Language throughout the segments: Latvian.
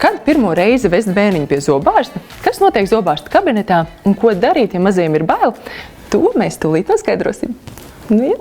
Kad pirmo reizi vest bērniņu pie zobārsta, kas notiek zobārsta kabinetā un ko darīt, ja mazajiem ir bail, to mēs tūlīt noskaidrosim. Nu, ja?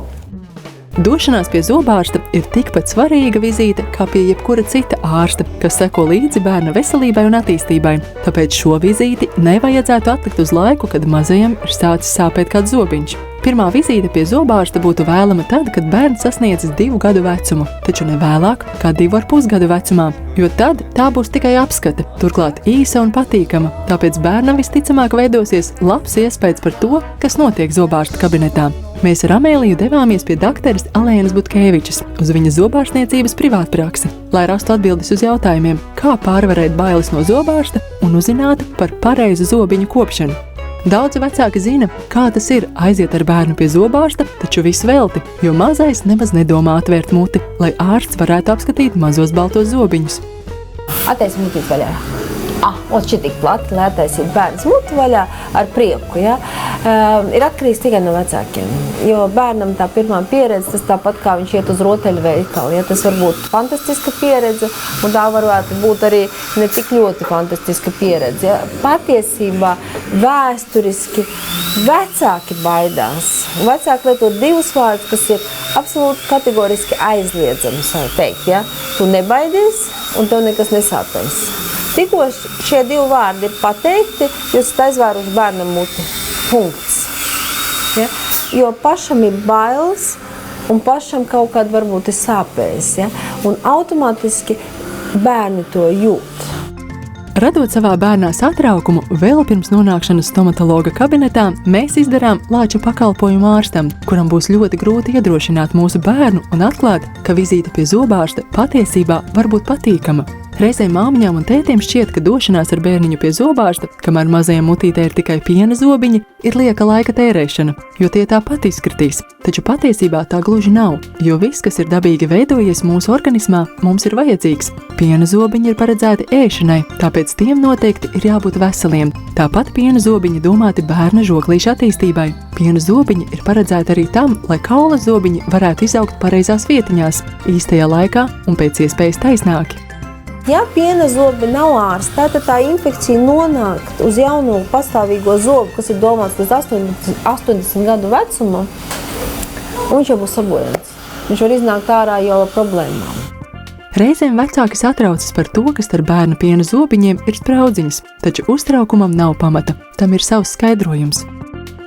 Došanās pie zobārsta ir tikpat svarīga vizīte kā pie jebkura cita ārsta, kas seko līdzi bērna veselībai un attīstībai. Tāpēc šo vizīti nevajadzētu atlikt uz laiku, kad mazajam ir sācis sāpēt kāds zobiņš. Pirmā vizīte pie zobārsta būtu vēlama tad, kad bērns sasniedzis 2 gadu vecumu, taču ne vēlāk kā 2,5 gadu vecumā, jo tad tā būs tikai apskate, turklāt īsa un patīkama, tāpēc bērnam visticamāk veidosies labs iespējas par to, kas notiek zobārsta kabinetā. Mēs ar Amēliju devāmies pie dakteres Alēnas Butkēvičas uz viņas zobārstniecības privātpraksi, lai rastu atbildes uz jautājumiem, kā pārvarēt bailes no zobārsta un uzzinātu par pareizu zobiņu kopšanu. Daudzi vecāki zina, kā tas ir aiziet ar bērnu pie zobārsta, taču visu velti, jo mazais nemaz nedomā atvērt muti, lai ārsts varētu apskatīt mazos baltos zobiņus. Attaisi mutīti vaļā. Un šī tik plati, lai attaisītu bērns muti vaļā ar prieku, ja? Ir atkarīgs tikai no vecākiem, jo bērnam tā pirmā pieredze, tas tāpat kā viņš iet uz rotaļveikalu, ja? Tas var būt fantastiska pieredze, un tā varētu būt arī ne tik ļoti fantastiska pieredze, ja? Patiesībā vēsturiski vecāki baidās. Vecāki lieto 2 vārdus, kas ir absolūti kategoriski aizliedzami, teikt, ja? Tu nebaidies, un tev nekas nesāpēs. Tikko šie 2 vārdi ir pateikti, jūs esat aizvēruši bērnam muti. Punkts. Ja? Jo pašam ir bailes, un pašam kaut kāda varbūt ir sāpējis. Ja? Un automātiski bērni to jūt. Radot savā bērnā satraukumu, vēl pirms nonākšanas stomatologa kabinetā, mēs izdarām lāču pakalpojumu ārstam, kuram būs ļoti grūti iedrošināt mūsu bērnu un atklāt, ka vizīte pie zobārsta patiesībā var būt patīkama. Reizēm māmiņām un tētiem šķiet, ka došanās ar bērniņu pie zobārsta, kamēr mazajam mutītē ir tikai piena zobiņi, ir lieka laika tērēšana, jo tie tāpat izkritīs. Taču patiesībā tā gluži nav, jo viss, kas ir dabīgi veidojies mūsu organismā, mums ir vajadzīgs. Piena zobiņi ir paredzēti ēšanai, tāpēc tiem noteikti ir jābūt veseliem. Tāpat piena zobiņi domāti bērna žoklīša attīstībai. Piena zobiņi ir paredzēti arī tam, lai kaula zobiņi varētu izaugt pareizās vietiņās, īstajā laikā un pēc iespējas taisnāki. Ja piena zobi nav ārsta, tad tā infekcija nonāk uz jauno pastāvīgo zobu, kas ir domāts līdz 80 gadu vecumam, un viņš jau būs sabojāts. Viņš var iznākt ārā jau ar problēmām. Reizēm vecāki satraucas par to, ka starp bērna piena zobiņiem ir spraudziņas, taču uztraukumam nav pamata. Tam ir savs skaidrojums.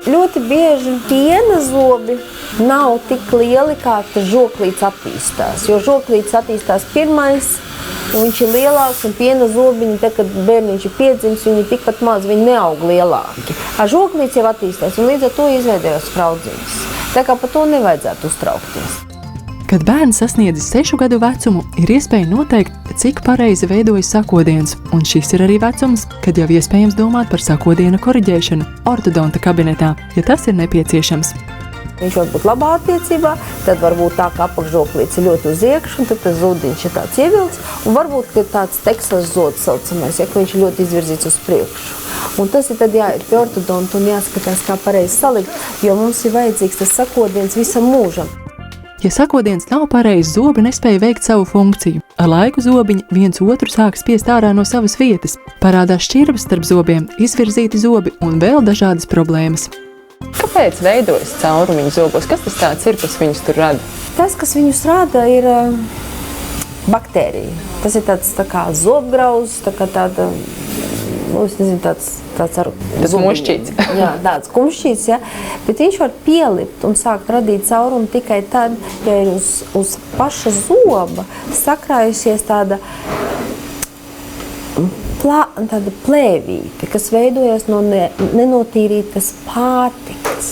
Ļoti bieži piena zobi nav tik lieli, kā tas žoklīts attīstās, jo žoklīts attīstās pirmais, un viņš ir lielāks, un piena zobiņi, tad, kad bērniņš ir piedzimis, viņi ir tikpat maz, viņi neaug lielāki. Ar žoklīts jau attīstās, un līdz ar to izveidojās spraudziņas. Tā kā par to nevajadzētu uztraukties. Kad bērns sasniedzis 6 gadu vecumu, ir iespēja noteikt, cik pareizi veidojas sakodiens, un šis ir arī vecums, kad jau iespējams domāt par sakodiena koriģēšanu ortodonta kabinetā, ja tas ir nepieciešams. Viņš var būt labā attiecībā, tad varbūt tā, ka apakšžoklīts ir ļoti uz iekšu, un tad tas zodiņš ir tāds ievilks, un varbūt, ka tāds teksas zods saucamais, ja, ka viņš ir ļoti izvirzīts uz priekšu. Un tas ir tad jāiet pie ortodonta un jāskatās, kā pareizi salikt, jo mums ir vajadzīgs tas sakodiens visam mūžam. Ja sakodiens nav pareizi, zobi nespēja veikt savu funkciju. Ar laiku zobiņi viens otru sāk spiest ārā no savas vietas, parādās šķirbas starp zobiem, izvirzīti zobi un vēl dažādas problēmas. Kāpēc veidojas caurumiņu zobos? Kas tas tāds ir, kas viņus tur rada? Tas, kas viņus rada, ir baktērija. Tas ir tāds tā kā zobgrauzs, tā kā tāda, es nezinu, tāds ar mušķīts. Jā, tāds kumšķīts, ja. Bet viņš var pielipt un sākt radīt caurumu tikai tad, ja ir uz paša zoba sakrājusies tāda plēvīte, kas veidojas no nenotīrītas pārtikas.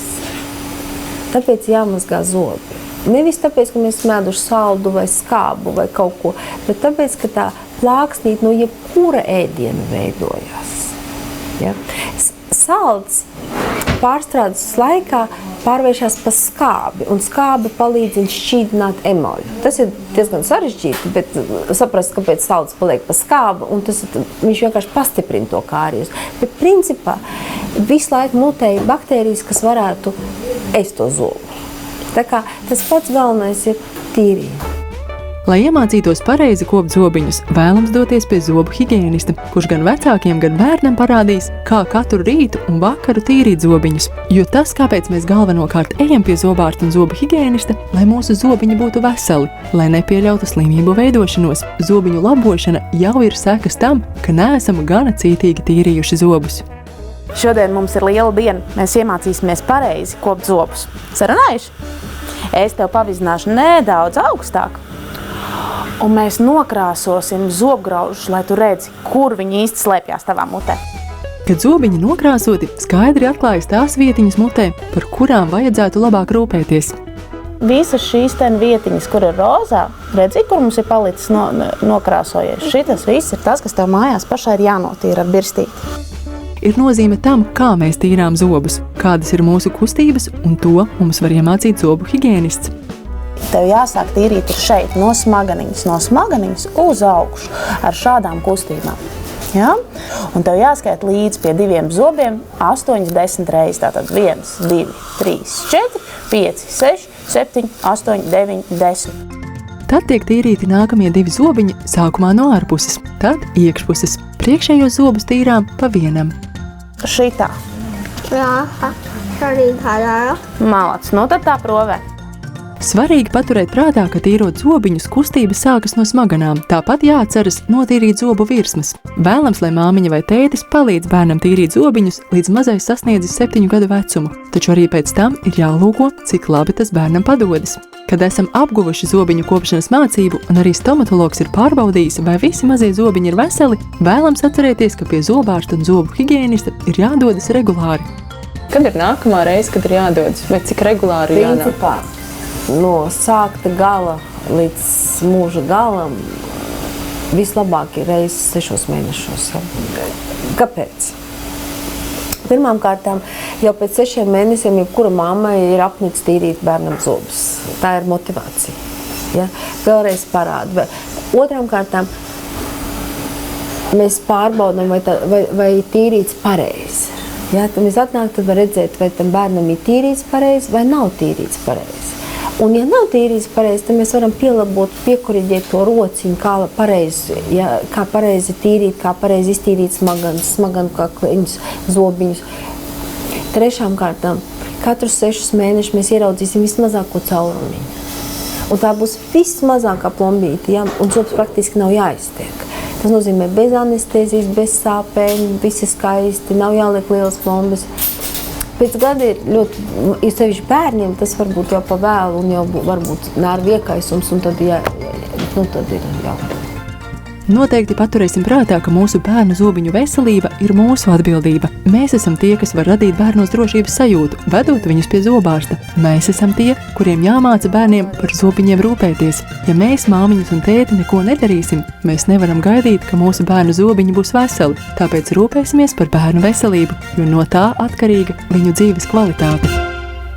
Tāpēc jāmazgā zobi. Nevis tāpēc, ka mēs smēduši saldu vai skābu vai kaut ko, bet tāpēc, ka tā plāksnīt no jebkura ēdiena veidojās. Ja? Salds pārstrādes laikā pārvēršas pa skābi, un skābi palīdz šķīdināt emoļu. Tas ir diezgan sarežģīti, bet saprast, kāpēc salds paliek pa skābu, un viņš vienkārši pastiprina to kāries. Bet principā visu laiku mutēja baktērijas, kas varētu ēst to zobu. Tā kā tas pats galvenais ir tīrība. Lai iemācītos pareizi kopt zobiņus, vēlams doties pie zobu higiēnista, kurš gan vecākiem, gan bērnam parādīs, kā katru rītu un vakaru tīrīt zobiņus. Jo tas, kāpēc mēs galvenokārt ejam pie zobārsta un zobu higiēnista, lai mūsu zobiņi būtu veseli, lai nepieļautu slimību veidošanos. Zobiņu labošana jau ir sekas tam, ka neesam gana cītīgi tīrījuši zobus. Šodien mums ir liela diena. Mēs iemācīsimies pareizi kopt zobus. Sarunājuši? Es tev pavizināšu nedaudz augstāk. Un mēs nokrāsosim zobgraužus, lai tu redzi, kur viņi īsti slēpjās tavā mutē. Kad zobiņi nokrāsoti, skaidri atklājas tās vietiņas mutē, par kurām vajadzētu labāk rūpēties. Visas šīs vietiņas, kur ir rozā, redzi, kur mums ir palicis nokrāsojies. Šitas viss ir tas, kas tev mājās pašai ir jānotīra ar birstīti. Ir nozīme tam, kā mēs tīrām zobus, kādas ir mūsu kustības, un to mums var iemācīt zobu higiēnists. Tev jāsāk tīrīt ir šeit, no smaganiņas uz augšu ar šādām kustībām. Ja? Un tev jāskait līdz pie 2 zobiem 8-10 reizes. Tātad 1, 2, 3, 4, 5, 6, 7, 8, 9, 10. Tad tiek tīrīti nākamie 2 zobiņi, sākumā no ārpuses, tad iekšpuses. Priekšējos zobus tīrām pa vienam. Šitā. Jā, arī tādā. Malac, nu tad tā provē. Svarīgi paturēt prātā, ka tīrot zobiņus, kustības sākas no smaganām. Tāpat jāatceras notīrīt zobu virsmas. Vēlams, lai māmiņa vai tētis palīdz bērnam tīrīt zobiņus, līdz mazais sasniedzis 7 gadu vecumu. Taču arī pēc tam ir jālūko, cik labi tas bērnam padodas. Kad esam apguvuši zobiņu kopšanas mācību un arī stomatologs ir pārbaudījis, vai visi mazie zobiņi ir veseli, vēlams atcerēties, ka pie zobārsta un zobu higiēnista ir jādodas regulāri. Kad ir nākamā reize, kad ir jādodas? Vai cik regulāri ir jānāk? Principā, no sākta gala līdz mūža galam vislabāk ir reizes 6 mēnešos. Kāpēc? Pirmām kārtām, jau pēc 6 mēnešiem jebkura mammai ir apnicis tīrīt bērnam zobus. Tā ir motivācija. Ja? Vēlreiz parāda. Otrām kārtām, mēs pārbaudām, vai tīrīts pareizi. Ja? Tad mēs atnāk, tad var redzēt, vai tam bērnam ir tīrīts pareizi vai nav tīrīts pareizi. Un, ja nav tīrīts pareizi, tad mēs varam pielabot, piekoriģēt to rociņu, kā pareizi tīrīt, kā pareizi iztīrīt smaganu kakliņus, zobiņus. Trešām kārtām, katrus 6 mēnešus mēs ieraudzīsim vismazāko caurumiņu. Un tā būs vismazākā plombīte, ja? Un zobs praktiski nav jāiztiek. Tas nozīmē bez anestēzijas, bez sāpēm, visi skaisti, nav jāliek lielas plombas. Pēc gada ir ļoti, ir sevišķi bērniem, tas varbūt jau pa vēlu un jau varbūt nervu iekaisums, un tad ir jā. Noteikti paturēsim prātā, ka mūsu bērnu zobiņu veselība ir mūsu atbildība. Mēs esam tie, kas var radīt bērnos drošības sajūtu, vedot viņus pie zobārsta. Mēs esam tie, kuriem jāmāca bērniem par zobiņiem rūpēties. Ja mēs, māmiņas un tēti, neko nedarīsim, mēs nevaram gaidīt, ka mūsu bērnu zobiņi būs veseli. Tāpēc rūpēsimies par bērnu veselību, jo no tā atkarīga viņu dzīves kvalitāte.